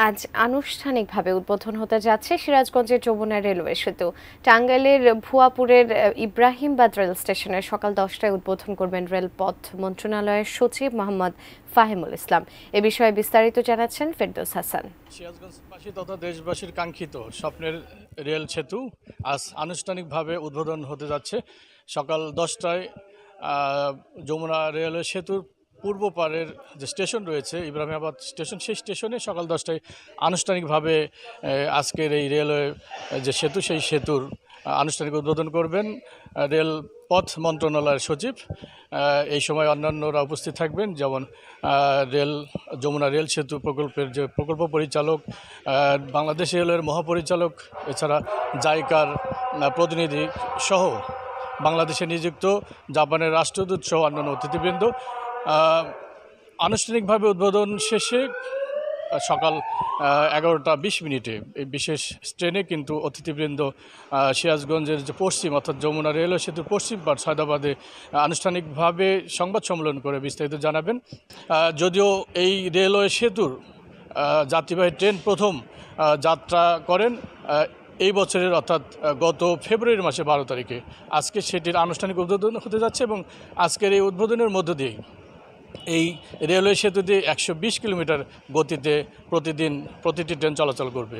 আজ আনুষ্ঠানিকভাবে উদ্বোধন হতে যাচ্ছে সিরাজগঞ্জের যমুনা রেলওয়ে সেতু। টাঙ্গাইলের ভুয়াপুরের ইব্রাহিমবাদ রেল স্টেশনে সকাল 10টায় উদ্বোধন করবেন রেলপথ মন্ত্রণালয়ের সচিব মোহাম্মদ ফাহিমুল ইসলাম। এ বিষয়ে বিস্তারিত জানাচ্ছেন ফেরদৌস হাসান। সিরাজগঞ্জবাসী তথা দেশবাসীর কাঙ্ক্ষিত স্বপ্নের রেল সেতু আজ আনুষ্ঠানিকভাবে উদ্বোধন হতে যাচ্ছে সকাল 10টায়। যমুনা রেলওয়ে সেতুর পূর্ব পারের যে স্টেশন রয়েছে ইব্রাহিমাবাদ স্টেশন, সেই স্টেশনে সকাল 10টায় আনুষ্ঠানিকভাবে আজকের এই রেলওয়ে যে সেতু, সেই সেতুর আনুষ্ঠানিক উদ্বোধন করবেন রেল পথ মন্ত্রণালয়ের সচিব। এই সময় অন্যান্যরা উপস্থিত থাকবেন, যেমন যমুনা রেল সেতু প্রকল্পের যে প্রকল্প পরিচালক, বাংলাদেশ রেলওয়ের মহাপরিচালক, এছাড়া জাইকার প্রতিনিধি সহ বাংলাদেশে নিযুক্ত জাপানের রাষ্ট্রদূত সহ অন্যান্য অতিথিবৃন্দ। আনুষ্ঠানিকভাবে উদ্বোধন শেষে সকাল 11টা 20 মিনিটে এই বিশেষ ট্রেনে কিন্তু অতিথিবৃন্দ সিরাজগঞ্জের যে পশ্চিম অর্থাৎ যমুনা রেলওয়ে সেতুর পশ্চিম পার সৈয়দাবাদে আনুষ্ঠানিকভাবে সংবাদ সম্মেলন করে বিস্তারিত জানাবেন। যদিও এই রেলওয়ে সেতুর যাত্রীবাহী ট্রেন প্রথম যাত্রা করেন এই বছরের অর্থাৎ গত ফেব্রুয়ারি মাসে 12 তারিখে, আজকে সেটির আনুষ্ঠানিক উদ্বোধন হতে যাচ্ছে এবং আজকের এই উদ্বোধনের মধ্য দিয়েই এই রেলওয়ে সেতু দিয়ে 120 কিলোমিটার গতিতে প্রতিদিন প্রতিটি ট্রেন চলাচল করবে।